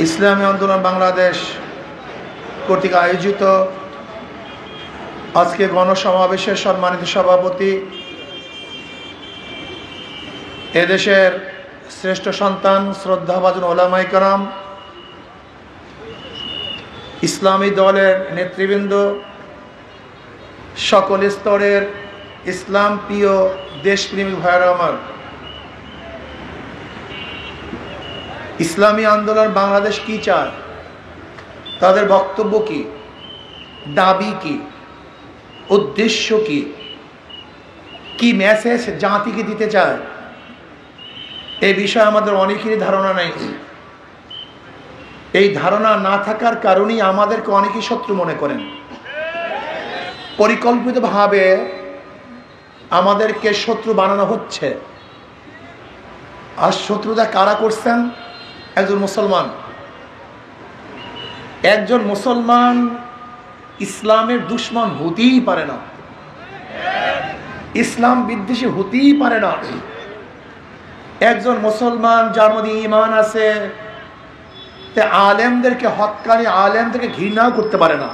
ইসলামী আন্দোলন বাংলাদেশ কর্তৃক আয়োজিত আজকে গণসমাবেশের সম্মানিত সভাপতি, এদেশের শ্রেষ্ঠ সন্তান শ্রদ্ধাভাজন ওলামায়ে কেরাম, ইসলামী দলের নেতৃবৃন্দ, সকল স্তরের ইসলাম প্রিয় দেশপ্রেমিক ভাইয়েরা আমার, ইসলামী আন্দোলন বাংলাদেশ কি চায়, তাদের বক্তব্য কি, দাবি কি, উদ্দেশ্য কি, কি মেসেজ জাতিকে দিতে চায়, এই বিষয়ে আমাদের অনেকেরই ধারণা নেই। এই ধারণা না থাকার কারণেই আমাদেরকে অনেকেই শত্রু মনে করেন। পরিকল্পিতভাবে আমাদেরকে শত্রু বানানো হচ্ছে। আর শত্রুতা কারা করছেন? একজন মুসলমান। একজন মুসলমান ইসলামের দুশমন হতেই পারে না, ইসলাম বিদ্বেষী হতেই পারে না। একজন মুসলমান যার মধ্যে ঈমান আছে, তে আলেমদেরকে হক্কানি আলেমদেরকে ঘৃণাও করতে পারে না।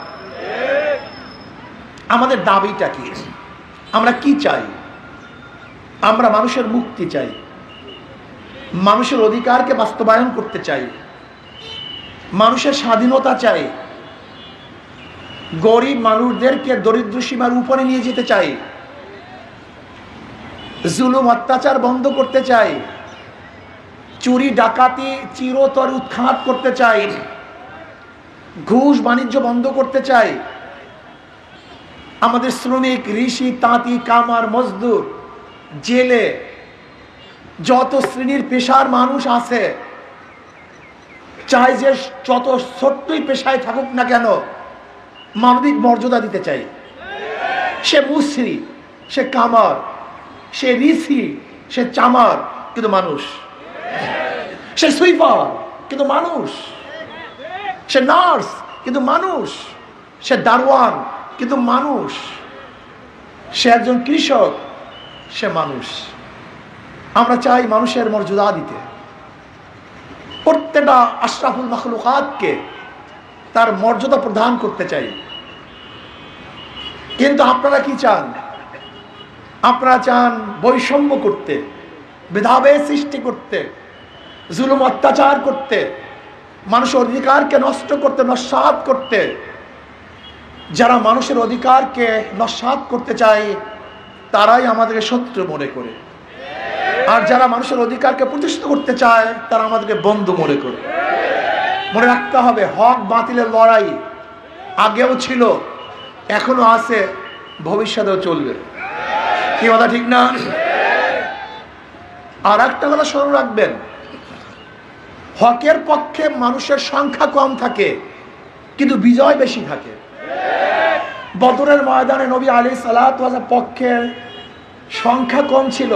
আমাদের দাবিটা কি? আমরা কি চাই? আমরা মানুষের মুক্তি চাই, মানুষের অধিকারকে বাস্তবায়ন করতে চাই, মানুষের স্বাধীনতা চাই, গরিব মানুষদেরকে দরিদ্র সীমার উপরে নিয়ে যেতে চাই, জুলুম অত্যাচার বন্ধ করতে চাই, চুরি ডাকাতি চিরতর উৎখাত করতে চাই, ঘুষ বাণিজ্য বন্ধ করতে চাই। আমাদের শ্রমিক, ঋষি, তাঁতি, কামার, মজদুর, জেলে যত শ্রেণীর পেশার মানুষ আছে, চাই যে যত ছোট্টই পেশায় থাকুক না কেন মানবিক মর্যাদা দিতে চাই। সে মুসরি, সে কামার, সে ঋষি, সে চামার, কিন্তু মানুষ। সে সুইপার, কিন্তু মানুষ। সে নার্স, কিন্তু মানুষ। সে দারোয়ান, কিন্তু মানুষ। সে একজন কৃষক, সে মানুষ। আমরা চাই মানুষের মর্যাদা দিতে, প্রত্যেকটা আশরাফুল মাখলুকাতকে তার মর্যাদা প্রদান করতে চাই। কিন্তু আপনারা কি চান? আপনারা চান বৈষম্য করতে, ভেদাভেদ সৃষ্টি করতে, জুলুম অত্যাচার করতে, মানুষের অধিকারকে নষ্ট করতে, নস্যাৎ করতে। যারা মানুষের অধিকারকে নস্যাৎ করতে চায় তারাই আমাদেরকে শত্রু মনে করে, আর যারা মানুষের অধিকারকে প্রতিষ্ঠিত করতে চায় তারা আমাদেরকে বন্ধু মনে করে। মনে রাখতে হবে, হক বাতিলের লড়াই আগেও ছিল, এখনো আছে, ভবিষ্যতেও চলবে। কি কথা ঠিক না? আর একটা কথা স্মরণ রাখবেন, হকের পক্ষে মানুষের সংখ্যা কম থাকে কিন্তু বিজয় বেশি থাকে। বদরের ময়দানে নবী আলাইহিস সালাতু ওয়াস সালামের পক্ষের সংখ্যা কম ছিল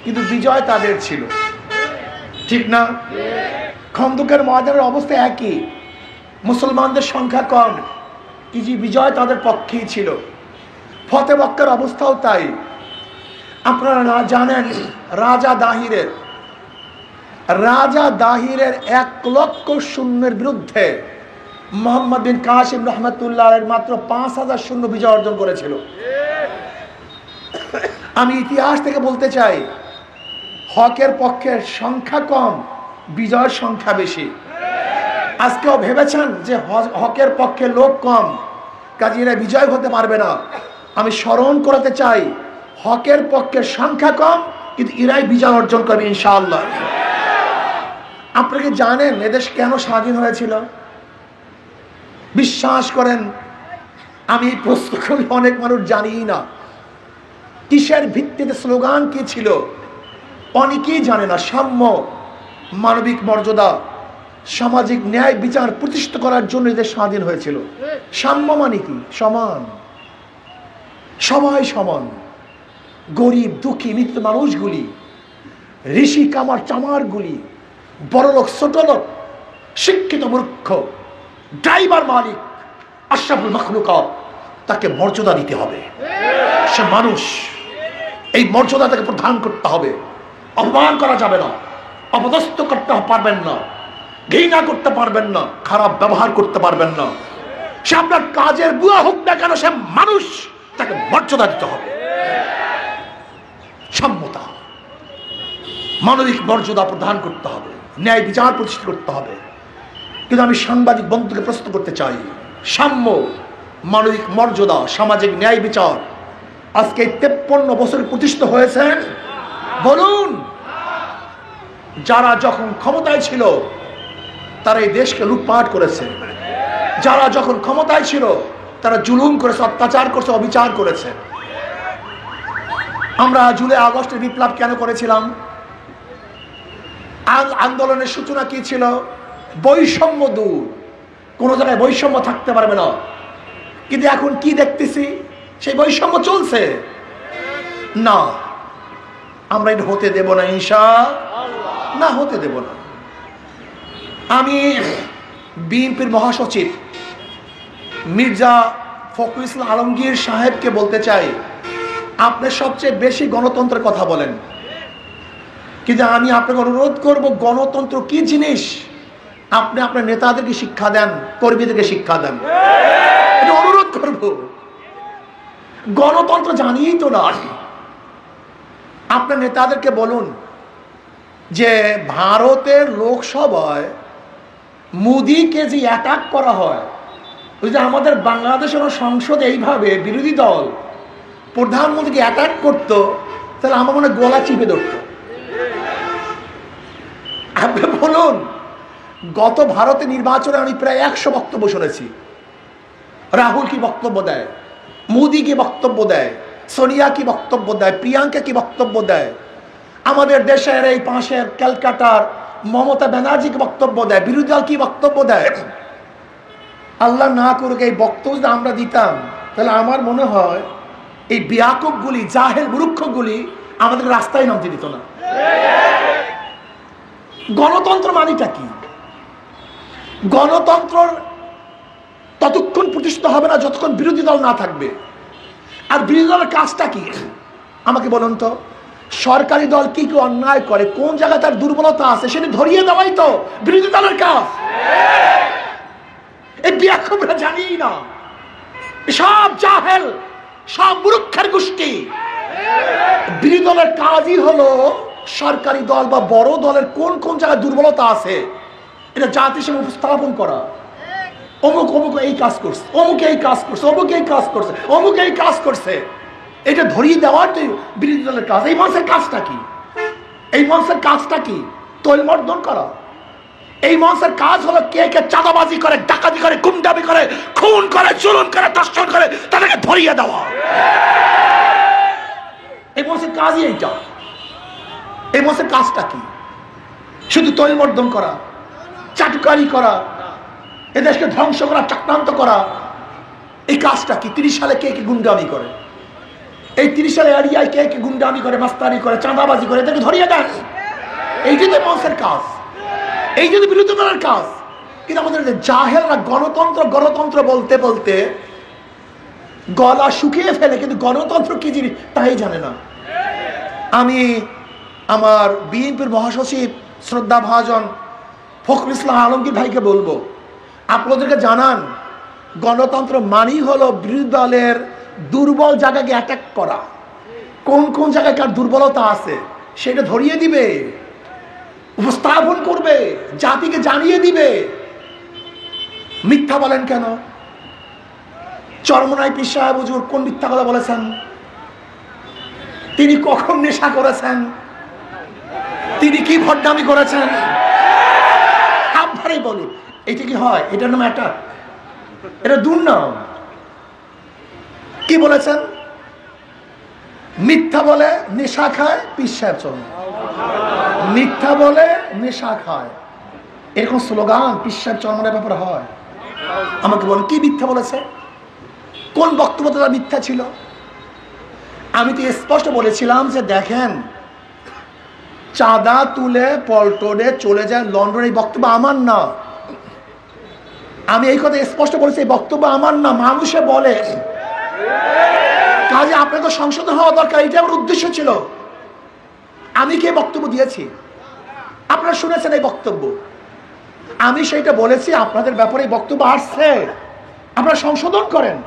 কিন্তু বিজয় তাদের ছিল, ঠিক না? খন্দকের ময়দানের অবস্থা একই, মুসলমানদের সংখ্যা কম কিন্তু বিজয় তাদের পক্ষেই ছিল। ফতে মক্কার অবস্থাও তাই। আপনারা না জানেন, রাজা দাহিরের 1,00,000 সৈন্যের বিরুদ্ধে মোহাম্মদ বিন কাসিম রহমতুল্লাহ মাত্র 5,000 সৈন্য বিজয় অর্জন করেছিল। আমি ইতিহাস থেকে বলতে চাই, হকের পক্ষের সংখ্যা কম, বিজয়ের সংখ্যা বেশি। আজকেও ভেবেছেন যে হকের পক্ষে লোক কম, কাজে এরা বিজয় হতে পারবে না। আমি স্মরণ করাতে চাই, হকের পক্ষে সংখ্যা কম কিন্তু এরাই বিজয় অর্জন করবে ইনশাআল্লাহ। আপনারা কি জানেন এদেশ কেন স্বাধীন হয়েছিল? বিশ্বাস করেন, আমি প্রশ্ন করি, অনেক মানুষ জানিই না কিসের ভিত্তিতে, স্লোগান কি ছিল অনেকেই জানে না। সাম্য, মানবিক মর্যাদা, সামাজিক ন্যায় বিচার প্রতিষ্ঠিত করার জন্য এদের স্বাধীন হয়েছিল। সাম্য মানে কি? সমান, সবাই সমান। গরিব, দুঃখী, মৃত মানুষগুলি, ঋষি, কামার, চামারগুলি, বড় লোক, ছোট লোক, শিক্ষিত, মূর্খ, ড্রাইভার, মালিক, আশরাফুল মাখলুকাত, তাকে মর্যাদা দিতে হবে। সে মানুষ, এই মর্যাদা তাকে প্রদান করতে হবে। অপমান করা যাবে না, অপদস্থ করতে পারবেন না। ঘৃণা করতে পারবেন না, খারাপ ব্যবহার করতে পারবেন না। সে আপনার কাজের বুয়া হোক না কেন, সে মানুষ, তাকে মর্যাদা দিতে হবে। সম্মতা, মানবিক মর্যাদা প্রদান করতে হবে, ন্যায় বিচার প্রতিষ্ঠা করতে হবে। কিন্তু আমি সাংবাদিক বন্ধুকে প্রশ্ন করতে চাই, সাম্য, মানবিক মর্যাদা, সামাজিক ন্যায় বিচার আজকে 53 বছর প্রতিষ্ঠিত হয়েছেন? বলুন। যারা যখন ক্ষমতায় ছিল তারা এই দেশকে লুটপাট করেছে, যারা যখন ক্ষমতায় ছিল তারা জুলুম করেছে, অত্যাচার করেছে, অবিচার করেছে। আমরা জুলাই আগস্টের বিপ্লব কেন করেছিলাম? আন্দোলনের সূচনা কি ছিল? বৈষম্য দূর, কোন জায়গায় বৈষম্য থাকতে পারবে না। কিন্তু এখন কি দেখতেছি? সেই বৈষম্য চলছে না। আমরা এটা হতে দেব না, ইনশাআল্লাহ হতে দেব না। আমি বিএনপির মহাসচিব মির্জা ফখরুল ইসলাম আলমগীর সাহেবকে বলতে চাই, আপনি সবচেয়ে বেশি গণতন্ত্রের কথা বলেন, কিন্তু আমি আপনাকে অনুরোধ করব, গণতন্ত্র কি জিনিস আপনি আপনার নেতাদেরকে শিক্ষা দেন, কর্মীদেরকে শিক্ষা দেন, এটা অনুরোধ করব। গণতন্ত্র জানিই তো না। আপনার নেতাদেরকে বলুন যে ভারতের লোকসভায় মোদিকে যে অ্যাটাক করা হয়, ওই যে আমাদের বাংলাদেশের সংসদে এইভাবে বিরোধী দল প্রধানমন্ত্রীকে অ্যাটাক করতো, তাহলে আমার মনে গলা চিপে ধরত। আপনি বলুন, গত ভারতে নির্বাচনে আমি প্রায় 100 বক্তব্য শুনেছি। রাহুল কি বক্তব্য দেয়, মোদি কি বক্তব্য দেয়, সোনিয়া কি বক্তব্য দেয়, প্রিয়াঙ্কা কি বক্তব্য দেয়, আমাদের দেশের এই পাশের ক্যালকাটার মমতা ব্যানার্জি কি বক্তব্য দেয়, বিরোধী দল কি বক্তব্য দেয়। আল্লাহ না করুক এই বক্তব্য আমরা দিতাম, তাহলে আমার মনে হয় এই বিয়াকুবগুলি, জাহেল মূর্খগুলি আমাদের রাস্তায় নামতে দিত না। গণতন্ত্র মানেটা কি? গণতন্ত্র ততক্ষণ প্রতিষ্ঠিত হবে না যতক্ষণ বিরোধী দল না থাকবে। আর বিরোধী দলের কাজটা কি আমাকে বলুন তো? সরকারি দল কি কি অন্যায় করে, কোন জায়গায় তার দুর্বলতা আছে, সেটা ধরিয়ে দেওয়াই তো বিরোধী দলের কাজ। এই বিয়াকুবরা জানিই না, সব জাহেল, সব মূর্খের গোষ্ঠী। বিরোধী দলের কাজই হলো সরকারি দল বা বড় দলের কোন কোন জায়গায় দুর্বলতা আছে এটা জাতির সামনে উপস্থাপন করা। অমুক অমুক এই কাজ করছে, অমুক এই কাজ করছে, অমুক এই কাজ করছে, অমুক এই কাজ করছে, এটা ধরিয়ে দেওয়ার তো বিরোধী দলের কাজ। এই মানুষের কাজটা কি? এই মানুষের কাজটা কি? তৈলমর্দন করা। এই মানুষের কাজ হলো কে কে চাঁদাবাজি করে, ডাকাতি করে, গুন্ডামি করে, খুন করে, জুলুম করে, ধর্ষণ করে, তাদেরকে ধরিয়ে দেওয়া। এই মানুষের কাজই এইটা। এই মানুষের কাজটা কি? শুধু তৈলমর্দন করা, চাটুকারি করা, এদেশকে ধ্বংস করা, চক্রান্ত করা। এই কাজটা কি? 30 সালে কে কে গুন্ডামি করে, এই 30 সালে এরিয়ায় কে কে গুন্ডামি করে, মাস্তানি করে, চাঁদাবাজি করে, এদেরকে ধরিয়ে দেন। এই যদি মানুষের কাজ, এই যদি বিরোধী দলের কাজ। কিন্তু আমাদের জাহেলরা গণতন্ত্র গণতন্ত্র বলতে বলতে গলা শুকিয়ে ফেলে, কিন্তু গণতন্ত্র কি জিনিস তাই জানে না। আমি আমার বিএনপির মহাসচিব শ্রদ্ধা ভাজন ফখরুল ইসলাম আলমগীর ভাইকে বলবো, আপনাদেরকে জানান, গণতন্ত্র মানেই হলো বিরোধী দলের দুর্বল জায়গাকে অ্যাটাক করা। কোন কোন জায়গায় কার দুর্বলতা আছে সেটা ধরিয়ে দিবে, উপস্থাপন করবে, জাতিকে জানিয়ে দিবে। মিথ্যা বলেন কেন? চরমনাই পীর সাহেব হুজুর কোন মিথ্যা কথা বলেছেন? তিনি কখন নেশা করেছেন? তিনি কি ভণ্ডামি করেছেন? আপনারাই বলুন, এটা কি হয়? এটার নাম অ্যাটাক? এটা দুর্নাম। কি বলেছেন? মিথ্যা বলে নেশা খায় পীর সাহেব চরম, মিথ্যা বলে নেশা খায়, এরকম স্লোগান পীর সাহেব চরমের ব্যাপারে হয়। আমাকে বলেন কি মিথ্যা বলেছে? কোন বক্তব্য তারা মিথ্যা ছিল? আমি তো স্পষ্ট বলেছিলাম যে দেখেন, চাঁদা তুলে পল্টনে চলে যায় লন্ডন, এই বক্তব্য আমার না। আমি এই কথা স্পষ্ট বলেছি, এই বক্তব্য আমার না, মানুষে বলে। কাজে আপনাকে সংশোধন হওয়া দরকার, এটা আমার উদ্দেশ্য ছিল। আমি কি বক্তব্য দিয়েছি? আপনারা শুনেছেন এই বক্তব্য। আমি সেটা বলেছি, আপনাদের ব্যাপারে এই বক্তব্য আসছে, আপনারা সংশোধন করেন।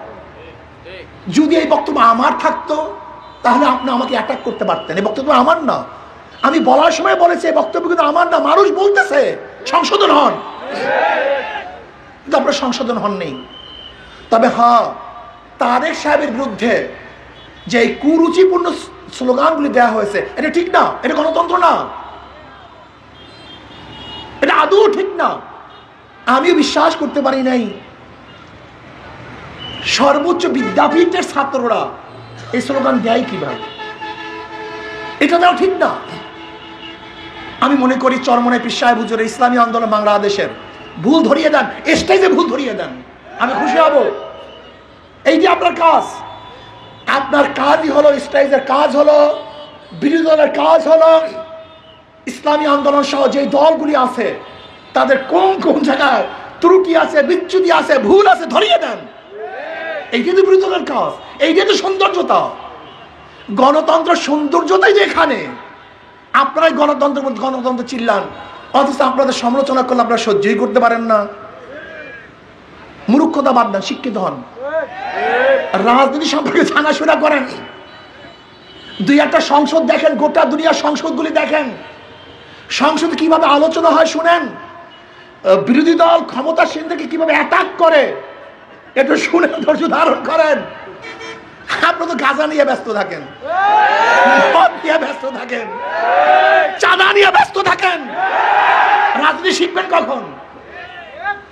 যদি এই বক্তব্য আমার থাকতো তাহলে আপনি আমাকে অ্যাটাক করতে পারতেন। এই বক্তব্য আমার না, আমি বলার সময় বলেছি এই বক্তব্য কিন্তু আমার না, মানুষ বলতেছে সংশোধন হন, কিন্তু আপনারা সংশোধন হননি। তবে হ্যাঁ, তারেক সাহেবের বিরুদ্ধে যে এই কুরুচিপূর্ণ স্লোগানগুলি দেওয়া হয়েছে এটা ঠিক না, এটা গণতন্ত্র না, এটা আদৌ ঠিক না। আমিও বিশ্বাস করতে পারি নাই সর্বোচ্চ বিদ্যাপীঠের ছাত্ররা এই স্লোগান দেয় কিভাবে, এটা দেওয়া ঠিক না। আমি মনে করি চরমনাই পীর সাহেব হুজুর ইসলামী আন্দোলন বাংলাদেশের ভুল ধরিয়ে দেন, স্টেজে ভুল ধরিয়ে দেন, আমি খুশি হব। এই যে আপনার কাজ, আপনার কাজই হলো, স্টেজের কাজ হলো, বিরোধী দলের কাজ হলো ইসলামী আন্দোলন সহ যে দলগুলি আছে তাদের কোন কোন জায়গায় ত্রুটি আছে, বিচ্যুতি আছে, ভুল আছে ধরিয়ে দেন। এইটাই তো বিরোধী দলের কাজ, এইটাই তো সৌন্দর্যতা। গণতন্ত্র সৌন্দর্যতাই যে এখানে। আপনারাই গণতন্ত্রের মধ্যে গণতন্ত্র চিল্লান, অথচ আপনাদের সমালোচনা করলে আপনারা সহ্যই করতে পারেন না। মূর্খতা বাদ দেন, শিক্ষিত হন, রাজনীতি সম্পর্কে জানাশোনা করেন, দুই একটা সংসদ দেখেন, গোটা দুনিয়ার সংসদগুলি দেখেন, সংসদে কিভাবে আলোচনা হয় শুনেন, বিরোধী দল ক্ষমতাসীনদেরকে কিভাবে অ্যাটাক করে একটু শুনে ধৈর্য ধারণ করেন। আপনারা তো গাঁজা নিয়ে ব্যস্ত থাকেন, মদ নিয়ে ব্যস্ত থাকেন, চাঁদা নিয়ে ব্যস্ত থাকেন। রাজনীতি শিখবেন কখন?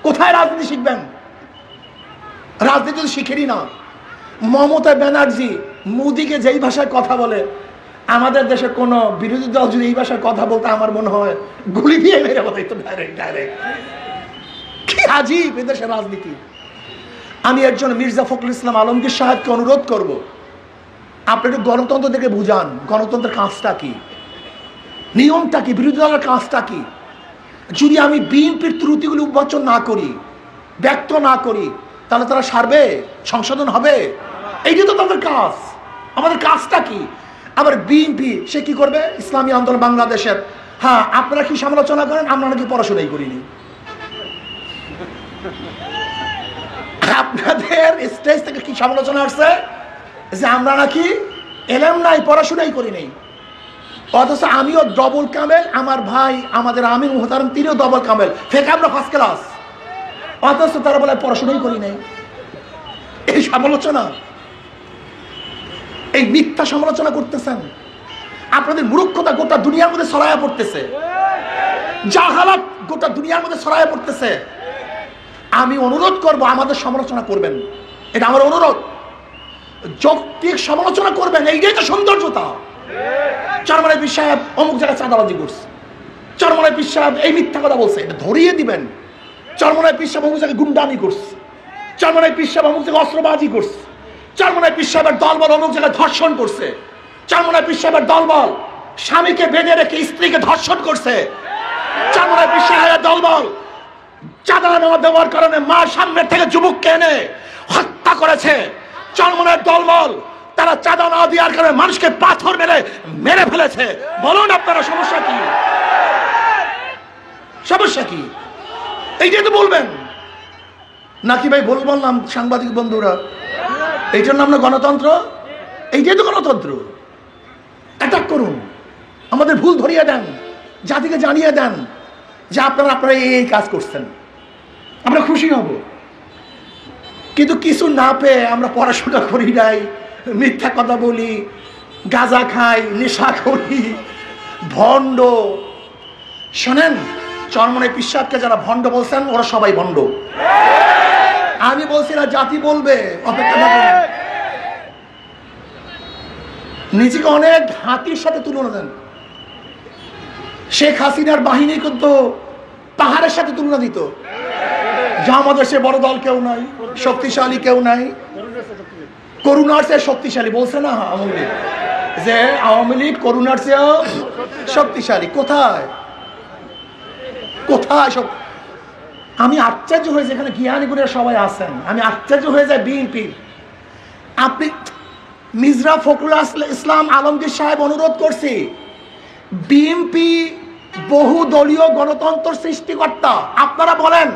কোথায় রাজনীতি শিখবেন? রাজনীতি তো শিখেনি না। মমতা ব্যানার্জি মোদিকে যেই ভাষায় কথা বলে, আমাদের দেশে কোন বিরোধী দল যদি এই ভাষায় কথা বলতে আমার মনে হয় গুলি দিয়ে মেরে বলাইতো ডাইরেক্ট ডাইরেক্ট। কি আজীব এদেশের রাজনীতি। আমি একজন মির্জা ফখরুল ইসলাম আলমগীর সাহেবকে অনুরোধ করব, আপনি একটু গণতন্ত্র থেকে বুঝান, গণতন্ত্রের কাজটা কি, নিয়মটা কি, বিরোধী দলের কাজটা কি। যদি আমি বিএনপির ত্রুটিগুলি উন্মোচন না করি, ব্যক্ত না করি, তাহলে তারা সারবে, সংশোধন হবে? এইটা তো তাদের কাজ। আমাদের কাজটা কি? আবার বিএনপি সে কি করবে? ইসলামী আন্দোলন বাংলাদেশের, হ্যাঁ আপনারা কি সমালোচনা করেন, আমরা নাকি পড়াশোনাই করিনি। আপনাদের স্টেজ থেকে কি সমালোচনা আসছে যে আমরা নাকি এলেম নাই, পড়াশোনাই করি নাই। অথচ আমিও ডবল কামেল, আমার ভাই আমাদের আমির মুহতারাম তিনিও ডবল কামেল, ফেক আমরা ফার্স্ট ক্লাস, অথচ তারা বলে পড়াশোনাই করি নাই। এই সমালোচনা, এই মিথ্যা সমালোচনা করতেছেন। আপনাদের মূর্খতা গোটা দুনিয়ার মধ্যে ছড়ায়া পড়তেছে, জাহালাত গোটা দুনিয়ার মধ্যে ছড়ায়া পড়তেছে। আমি অনুরোধ করব আমাদের সমালোচনা করবেন, এটা আমার অনুরোধ। যৌক্তিক সমালোচনা করবেন, এইটাই তো সৌন্দর্যতা। চরমনাই পীর সাহেব অমুক জায়গায় চাঁদাবাজি করছে, চরমনাই পীর সাহেব এই মিথ্যা কথা বলছে, এটা ধরিয়ে দিবেন। চরমনাই পীর সাহেব অমুক জায়গায় গুন্ডামি করছে, চরমনাই পীর সাহেব অমুক জায়গায় অস্ত্রবাজি করছে, চরমনাই পীর সাহেবের দলবল অমুক জায়গায় ধর্ষণ করছে, চরমনাই পীর সাহেবের দলবল স্বামীকে বেঁধে রেখে স্ত্রীকে ধর্ষণ করছে, চরমনাই পীর সাহেবের দলবল চাঁদা নেওয়া দেওয়ার কারণে মা সামনের থেকে যুবককে এনে হত্যা করেছে, চরমনাই দলবল তারা চাঁদা না দেওয়ার কারণে মানুষকে পাথর মেরে ফেলেছে। বলুন আপনারা সমস্যা কি? সমস্যা কি? এইটাই তো বলবেন নাকি ভাই? বললাম সাংবাদিক বন্ধুরা, এইটার নাম না গণতন্ত্র? এইটাই তো গণতন্ত্র। অ্যাটাক করুন, আমাদের ভুল ধরিয়ে দেন, জাতিকে জানিয়ে দেন যে আপনারা এই কাজ করছেন, আমরা খুশি হব। কিন্তু কিছু না পেয়ে আমরা পড়াশোনা করি নাই, মিথ্যা কথা বলি, গাঁজা খাই, নেশা করি, ভণ্ড। শোনেন, চরমনাই পীর সাহেবকে যারা ভণ্ড বলছেন ওরা সবাই ভণ্ড। আমি বলছি না, জাতি বলবে, অপেক্ষা থাকুন। নিজেকে অনেক হাতির সাথে তুলনা দেন। শেখ হাসিনার বাহিনী কিন্তু পাহাড়ের সাথে তুলনা দিত, যা আমাদের সে বড় দল কেউ নাই, শক্তিশালী কেউ নাই, করুণার চেয়ে শক্তিশালী বলছে না আওয়ামী লীগ, যে আওয়ামী লীগ করুণার চেয়েও শক্তিশালী। কোথায় কোথায় সব? আমি আশ্চর্য হয়ে, যেখানে জ্ঞানীগুণের সবাই আছেন, আমি আশ্চর্য হয়ে যায় বিএনপির। আপনি মির্জা ফখরুল ইসলাম আলমগীর সাহেব অনুরোধ করছি, বিএনপি বহুদলীয় গণতন্ত্র সৃষ্টিকর্তা আপনারা বলেন,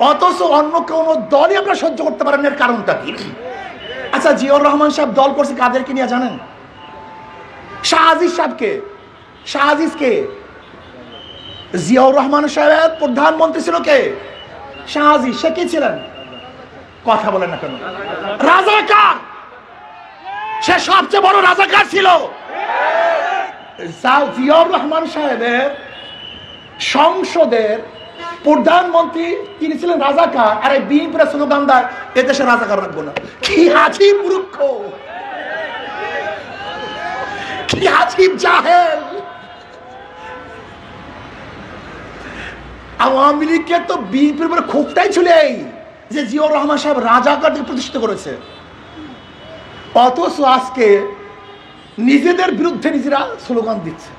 অথচ অন্য কোন দলই আপনারা সহ্য করতে পারেন, এর কারণটা কি? আচ্ছা, জিয়াউর রহমান সাহেব দল করছে কাদেরকে নিয়ে জানেন? শাহ আজিজ সাহেবকে। শাহ আজিজকে জিয়াউর রহমান সাহেব প্রধানমন্ত্রী ছিল কে? শাহ আজিজ। সে কি ছিলেন? কথা বলেন না কেন? রাজাকার। সে সবচেয়ে বড় রাজাকার ছিল। জিয়াউর রহমান সাহেবের সংসদের প্রধানমন্ত্রী তিনি ছিলেন রাজাকার, আর এই বিএনপির স্লোগান দেয় এদেশে রাজাকার রাখবো না। কি আজীব মূর্খ, কি আজীব জাহেল। আওয়ামী লীগের তো বিএনপির উপরে ক্ষোভটাই ছিল এই যে জিয়াউর রহমান সাহেব রাজাকারদের প্রতিষ্ঠিত করেছে, অথচ আজকে নিজেদের বিরুদ্ধে নিজেরা স্লোগান দিচ্ছে।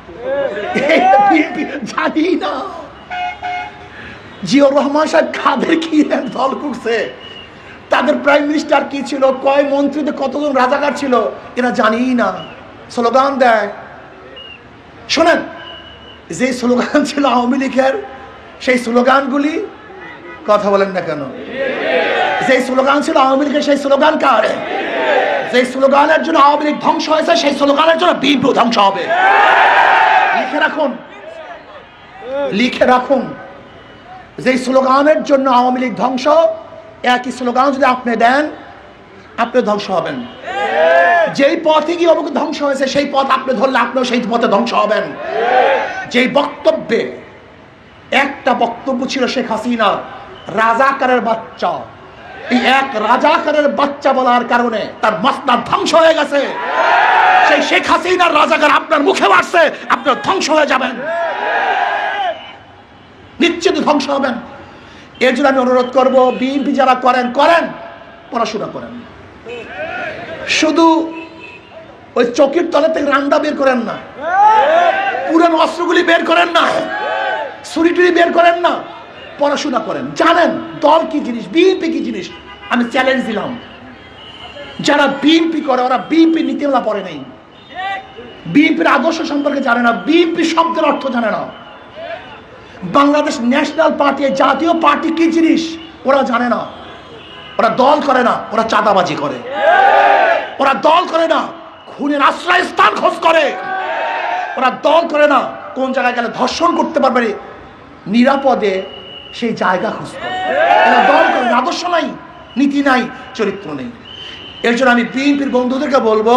জানি না জিয়াউর রহমান সাহেব কাদের কি দল করছে, তাদের প্রাইম মিনিস্টার কি ছিল, কয় মন্ত্রীদের কতজন রাজাকার ছিল, এরা জানি না, স্লোগান দেয়। শোনেন, যে স্লোগান ছিল আওয়ামী লীগের, সেই স্লোগানগুলি, কথা বলেন না কেন, যে স্লোগান ছিল আওয়ামী লীগের সেই স্লোগান কার? যে স্লোগানের জন্য আওয়ামী লীগ ধ্বংস হয়েছে, সেই স্লোগানের জন্য বিএনপি ধ্বংস হবে। লিখে রাখুন, লিখে রাখুন, যে স্লোগানের জন্য আওয়ামী লীগ ধ্বংস, একই স্লোগান যদি আপনি দেন, আপনি ধ্বংস হবেন। যেই পথে গিয়ে অমুক ধ্বংস হয়েছে, সেই পথ আপনি ধরলে আপনিও সেই পথে ধ্বংস হবেন। যেই বক্তব্যে একটা বক্তব্য ছিল শেখ হাসিনা রাজাকারের বাচ্চা, এই এক রাজাকারের বাচ্চা বলার কারণে তার মসনদ ধ্বংস হয়ে গেছে। সেই শেখ হাসিনার রাজাকার আপনার মুখে মারছে, আপনার ধ্বংস হয়ে যাবেন, নিশ্চিত ধ্বংস হবেন। এর জন্য আমি অনুরোধ করবো, বিএনপি যারা করেন করেন, পড়াশোনা করেন। শুধু ওই চকির তলে থেকে রান্ডা বের করেন না, পুরানো অস্ত্রগুলি বের করেন না, ছুরি-টুরি বের করেন না, পড়াশোনা করেন, জানেন দল কি জিনিস, বিএনপি কি জিনিস। আমি চ্যালেঞ্জ দিলাম, যারা বিএনপি করে ওরা বিএনপি নীতিমালা পড়ে নেই, বিএনপির আদর্শ সম্পর্কে জানে না, বিএনপি শব্দের অর্থ জানে না, বাংলাদেশ ন্যাশনাল পার্টি জাতীয় পার্টি কি জিনিস ওরা জানে না। ওরা দল করে না, ওরা চাঁদাবাজি করে। ওরা দল করে না, খুনের আশ্রয় স্থান খোঁজ করে। ওরা দল করে না, কোন জায়গায় গেলে ধর্ষণ করতে পারবে নিরাপদে সেই জায়গা খোঁজ করে। এরা দল করে না, আদর্শ নাই, নীতি নাই, চরিত্র নেই। এর জন্য আমি বিএনপির বন্ধুদেরকে বলবো,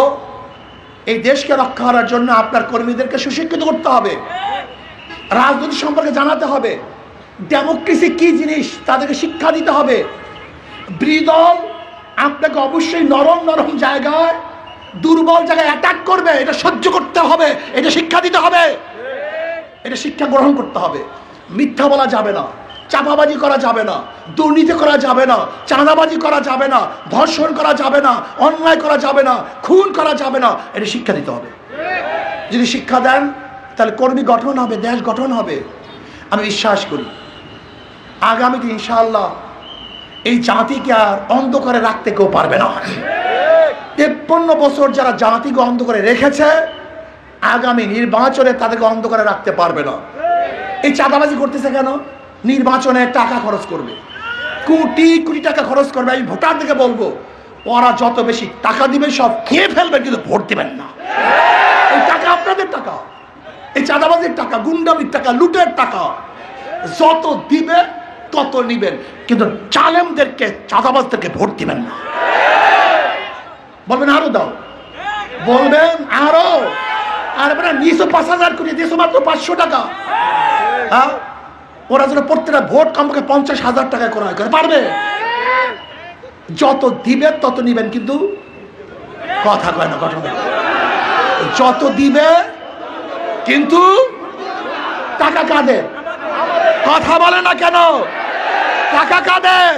এই দেশকে রক্ষা করার জন্য আপনার কর্মীদেরকে সুশিক্ষিত করতে হবে, রাজনীতি সম্পর্কে জানাতে হবে, ডেমোক্রেসি কি জিনিস তাদেরকে শিক্ষা দিতে হবে। বিরোধী দল আপনাকে অবশ্যই নরম নরম জায়গায়, দুর্বল জায়গায় অ্যাটাক করবে, এটা সহ্য করতে হবে, এটা শিক্ষা দিতে হবে, এটা শিক্ষা গ্রহণ করতে হবে। মিথ্যা বলা যাবে না, চাপাবাজি করা যাবে না, দুর্নীতি করা যাবে না, চাঁদাবাজি করা যাবে না, ধর্ষণ করা যাবে না, অন্যায় করা যাবে না, খুন করা যাবে না, এটা শিক্ষা দিতে হবে। যদি শিক্ষা দেন তাহলে কর্মী গঠন হবে, দেশ গঠন হবে। আমি বিশ্বাস করি আগামীতে ইনশাআল্লাহ এই জাতিকে আর অন্ধকারে রাখতে কেউ পারবে না। 53 বছর যারা জাতিকে অন্ধকারে রেখেছে, আগামী নির্বাচনে তাদেরকে অন্ধকারে রাখতে পারবে না। এই চাঁদাবাজি করতেছে কেন? নির্বাচনে টাকা খরচ করবে, কোটি কোটি টাকা খরচ করবে। আমি ভোটারদেরকে বলবো, ওরা যত বেশি টাকা দিবে সব খেয়ে ফেলবে, কিন্তু ভোট দিবেন না। এই টাকা আপনাদের টাকা, এই চাঁদাবাজির টাকা, গুন্ডামির টাকা, লুটের টাকা, যত দিবে তত নিবেন, কিন্তু জালেমদেরকে, চাঁদাবাজদেরকে ভোট দিবেন না। বলবেন আরো দাও, বলবেন আরো, আর আপনারা নিচে 5000 করে দিয়েছো মাত্র 500 টাকা। হ্যাঁ, ওরা যেন প্রত্যেকটা ভোট কমপক্ষে 50,000 টাকায় ক্রয় করে পারবে। যত দিবেন তত নিবেন, কিন্তু কথা কয় না, ঘটনা যত দিবে কিন্তু টাকা কাদের? কথা বলে না কেন? টাকা কাদের?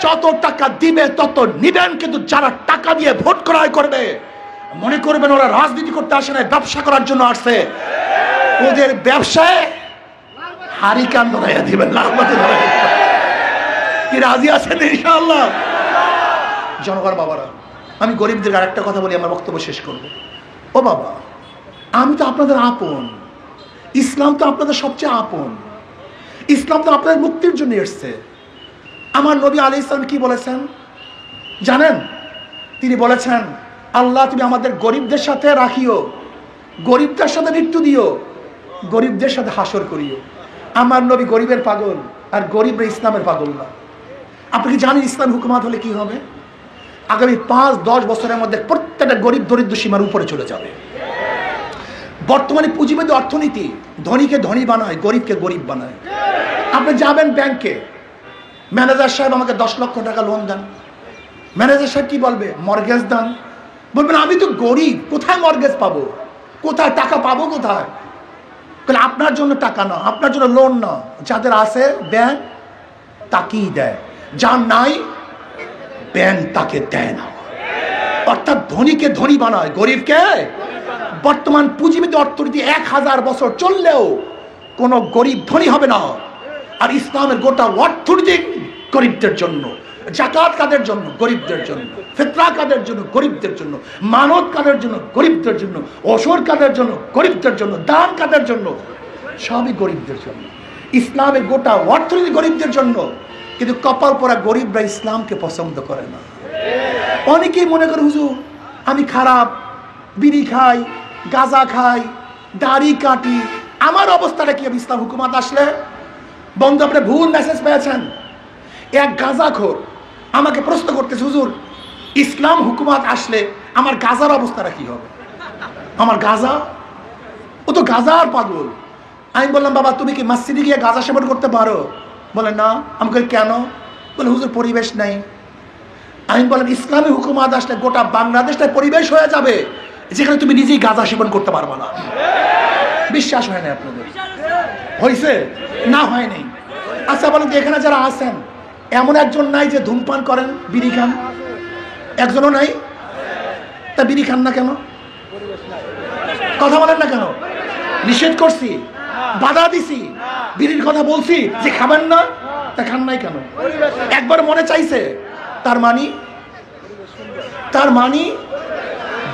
যত টাকা দিবে তত নিবেন, কিন্তু যারা টাকা দিয়ে ভোট ক্রয় করবে মনে করবেন ওরা রাজনীতি করতে আসে না, ব্যবসা করার জন্য আসছে। ওদের ব্যবসায় হারিকান ধরাইয়া দিবেন, লালবাতি ধরাইয়া। কি রাজি আছেন ইনশাআল্লাহ? জনগণ বাবারা, আমি গরিবদের আরেকটা কথা বলি, আমার বক্তব্য শেষ করব। ও বাবা, আমি তো আপনাদের আপন, ইসলাম তো আপনাদের সবচেয়ে আপন, ইসলাম তো আপনাদের মুক্তির জন্য এসছে। আমার নবী আলাইহিস সালাম কি বলেছেন জানেন? তিনি বলেছেন, আল্লাহ তুমি আমাদের গরিবদের সাথে রাখিও, গরিবদের সাথে মৃত্যু দিও, গরিবদের সাথে হাসর করিও। আমার নবী গরিবের পাগল, আর গরিবরা ইসলামের পাগল না। আপনি কি জানেন ইসলাম হুকুমাত হলে কি হবে? আগামী 5-10 বছরের মধ্যে প্রত্যেকটা গরিব দরিদ্র সীমার উপরে চলে যাবে। বর্তমানে পুঁজিবাদী অর্থনীতি ধনীকে ধনী বানায়, গরিবকে গরিব বানায়। আপনি যাবেন ব্যাংকে, ম্যানেজার সাহেব আমাকে 10 লক্ষ টাকা লোন দেন, ম্যানেজার সাহেব কি বলবে? মর্গেজ দেন। বলবেন আমি তো গরিব, কোথায় মর্গেজ পাবো, কোথায় টাকা পাবো কোথায়? তাহলে আপনার জন্য টাকা না, আপনার জন্য লোন না, যাদের আছে ব্যাংক তাকেই দেয়, যার নাই ব্যাংক তাকে দেয় না। অর্থাৎ ধনীকে ধনী বানায়, গরিবকে। বর্তমান পুঁজিবাদী অর্থনীতি 1000 বছর চললেও কোনো গরিব ধনী হবে না। আর ইসলামের গোটা অর্থনীতি গরিবদের জন্য। জাকাত কাদের জন্য? গরিবদের জন্য। ফিতরা কাদের জন্য? গরিবদের জন্য। মানত কাদের জন্য? গরিবদের জন্য। ওসর কাদের জন্য? গরিবদের জন্য। দান কাদের জন্য? সবই গরিবদের জন্য। ইসলামের গোটা অর্থনীতি গরিবদের জন্য। কিন্তু কপাল পরা গরিবরা ইসলামকে পছন্দ করে না। অনেকেই মনে করে হুজুর আমি খারাপ, বিড়ি খাই, গাঁজা খাই, দাড়ি কাটি, আমার অবস্থাটা কি হবে ইসলাম হুকুমাত আসলে? বন্ধু আপনি ভুল মেসেজ পেয়েছেন। এক গাঁজাখোর আমাকে প্রশ্ন করতেছে, হুজুর ইসলাম হুকুমাত আসলে আমার গাঁজার অবস্থাটা কি হবে? আমার গাঁজা, ও তো গাঁজার পাগল। আমি বললাম বাবা তুমি কি মসজিদে গিয়ে গাঁজা সেবন করতে পারো? বলে না। আমাকে কেন? বলে হুজুর পরিবেশ নাই। আমি বললাম ইসলামী হুকুমাত আসলে গোটা বাংলাদেশটা পরিবেশ হয়ে যাবে যেখানে তুমি নিজেই গাঁজা সেবন করতে পারবা না। বিশ্বাস হয় না আপনাদের? হয়েছে না? হয় নাই। আচ্ছা বলেন তো এখানে যারা আছেন এমন একজন নাই যে ধূমপান করেন, বিড়ি খান? একজনও নাই। তা বিড়ি খান না কেন? কথা বলেন না কেন? নিষেধ করছি, বাধা দিছি, বিড়ির কথা বলছি যে খাবেন না, তা খান নাই কেন? একবার মনে চাইছে? তার মানি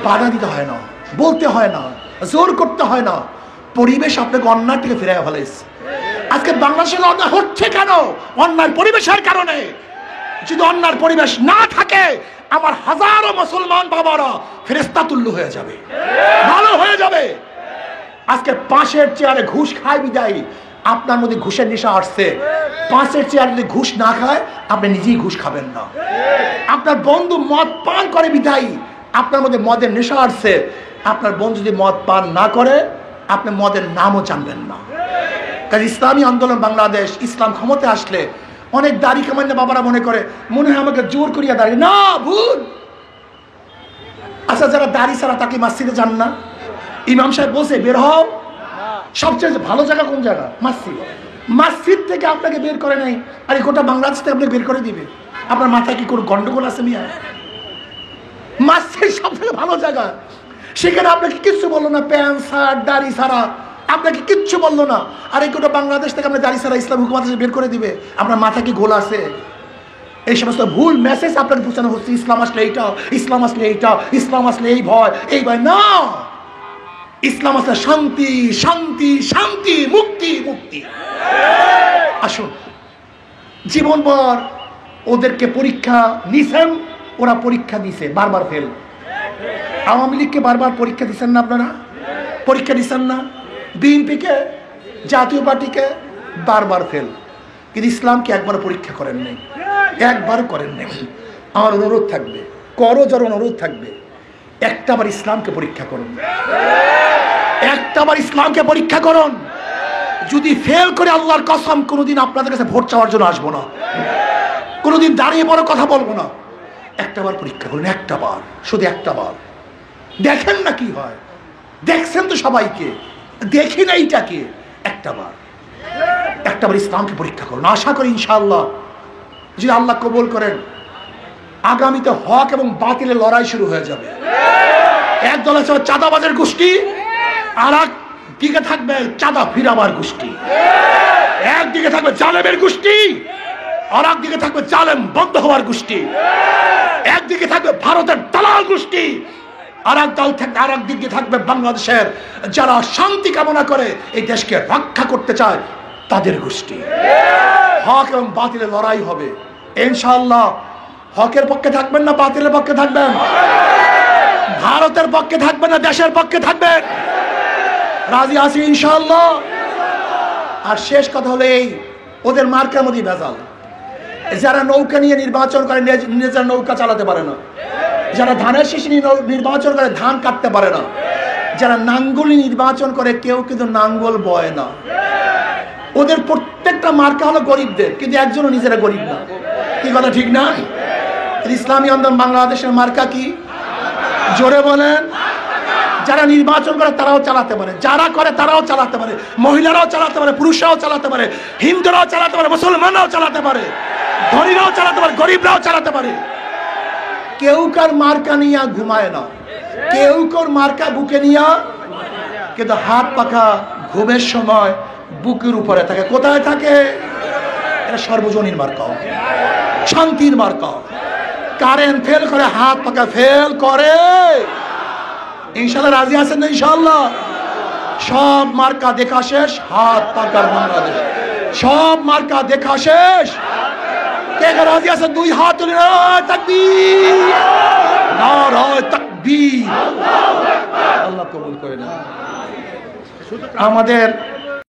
বাধা দিতে হয় না, বলতে হয় না, জোর করতে হয় না। পরিবেশ আপনাকে অন্যায় থেকে ফিরে ফেলেছে। আজকে বাংলাদেশের অন্যায় হচ্ছে কেন? অন্যায় পরিবেশের কারণে। যদি অন্যায় পরিবেশ না থাকে আমার হাজারো মুসলমান বাবারা ফেরেশতা তুল্য হয়ে যাবে, ভালো হয়ে যাবে। আজকে পাশের চেয়ারে ঘুষ খায় বিদায় আপনার মধ্যে ঘুষের নেশা আসছে। পাশের চেয়ারে যদি ঘুষ না খায় আপনি নিজেই ঘুষ খাবেন না। আপনার বন্ধু মদ পান করে বিদায় আপনার মধ্যে মদের নেশা আসছে। আপনার বন্ধু যদি মদ পান না করে আপনি মদের নামও জানবেন না। কারণ ইসলামী আন্দোলন বাংলাদেশ, ইসলাম ক্ষমতা আসলে অনেক দাড়ি কামান্য বাবারা মনে হয় আমাকে জোর করিয়া দাঁড়িয়ে, না, ভুল। আচ্ছা যারা দাড়ি ছাড়া তাকে মসজিদে যান না? ইমাম সাহেব বলছে বের হও। সবচেয়ে ভালো জায়গা কোন জায়গা? মসজিদ। মসজিদ থেকে আপনাকে বের করে নাই আর গোটা বাংলাদেশ থেকে আপনাকে বের করে দিবে? আপনার মাথায় কি কোনো গন্ডগোল আছে মিয়া? মসজিদ সব থেকে ভালো জায়গা, সেখানে আপনাকে কিচ্ছু বললো না। প্যান্ট শার্ট দাড়ি ছাড়া আপনাকে কিচ্ছু বললো না। আর এই গোটা বাংলাদেশ থেকে আপনার দাড়ি ছাড়া ইসলাম হুকুমাত বের করে দিবে? আপনার মাথা কি গোল আছে? এই সমস্ত ভুল মেসেজ আপনাকে বোঝানো হচ্ছে ইসলাম আসলে এইটা, ইসলাম আসলে এইটা, ইসলাম আসলে এই ভয়, এই ভয় না। ইসলাম আসলে শান্তি, শান্তি, শান্তি, মুক্তি, মুক্তি। আসুন, জীবনভর ওদেরকে পরীক্ষা নিছেন, ওরা পরীক্ষা দিছে, বারবার ফেল। আওয়ামী লীগকে বারবার পরীক্ষা দিচ্ছেন না আপনারা? পরীক্ষা দিচ্ছেন না? বিএনপিকে, জাতীয় পার্টিকে বারবার ফেল। কিন্তু ইসলামকে একবার পরীক্ষা করেন নাই, একবারও করেন নাই। আমার অনুরোধ থাকবে, করো যার অনুরোধ থাকবে, একটাবার ইসলামকে পরীক্ষা করুন, একটাবার ইসলামকে পরীক্ষা করুন। যদি ফেল করে আল্লাহর কসম কোনোদিন আপনাদের কাছে ভোট চাওয়ার জন্য আসবো না, কোনোদিন দাঁড়িয়ে বড় কথা বলবো না। একটাবার পরীক্ষা করুন, একটাবার, শুধু একটাবার। দেখেন না কি হয়? দেখছেন তো সবাইকে, দেখি না এইটাকে। একটাবার ইসলামকে পরীক্ষা করুন। আশা করি ইনশাআল্লাহ যদি আল্লাহ কবুল করেন আগামীতে হক এবং বাতিলের লড়াই শুরু হয়ে যাবে। এক দল আছে চাঁদাবাজের গোষ্ঠী, আর এক দিকে থাকবে চাঁদা ফিরাবার গোষ্ঠী, একদিকে থাকবে জালেমের গোষ্ঠী, আর একদিকে থাকবে জালেম বন্ধ হওয়ার গোষ্ঠী, একদিকে থাকবে ভারতের দালাল গোষ্ঠী, আর এক দল থেকে আর এক দিকে থাকবে বাংলাদেশের যারা শান্তি কামনা করে, এই দেশকে রক্ষা করতে চায়, তাদের গোষ্ঠী। হক এবং বাতিলের লড়াই হবে ইনশাআল্লাহ। হকের পক্ষে থাকবেন না বাতিলের পক্ষে থাকবেন? ভারতের পক্ষে থাকবেন না দেশের পক্ষে থাকবেন? রাজি আছি ইনশাআল্লাহ। আর শেষ কথা হলো এই, ওদের মার্কার মধ্যে ভেজাল। যারা নৌকা নিয়ে নির্বাচন করে নিজের নৌকা চালাতে পারে না, যারা ধানের শীষ নিয়ে নির্বাচন করে ধান কাটতে পারে না, যারা নাঙ্গল নির্বাচন করে কেউ কিন্তু নাঙ্গল বয় না। ওদের প্রত্যেকটা মার্কা হলো গরিবদের, কিন্তু একজনও নিজেরা গরিব না। কি কথা ঠিক না? ইসলামী আন্দোলন বাংলাদেশের মার্কা কি? জোরে বলেন। যারা নির্বাচন করে তারাও চালাতে পারে, যারা করে তারাও চালাতে পারে, মহিলারাও চালাতে পারে, পুরুষরাও চালাতে পারে, হিন্দুরাও চালাতে পারে, মুসলমানরাও চালাতে পারে, ধনীরাও চালাতে পারে, গরিবরাও চালাতে পারে। কেউ কার মার্কা নিয়ে ঘুমায় না, কেউ কার মার্কা বুকে নিয়ে, কিন্তু হাত পাখা ঘুমের সময় বুকের উপরে থাকে। কোথায় থাকে? এটা সর্বজনীন মার্কা, শান্তির মার্কা। কারেন্ট ফেল করে, হাত পাখা ফেল করে। ইনশাআল্লাহ রাজি আছেন না? ইনশাআল্লাহ। সব মার্কা দেখা শেষ, হাত পাকার বাংলাদেশ। সব মার্কা দেখা শেষ। কে রাজি আছেন? দুই হাত তুলে নারায়ে তাকবীর, নারায়ে তাকবীর। আল্লাহ কবুল করে না। আমাদের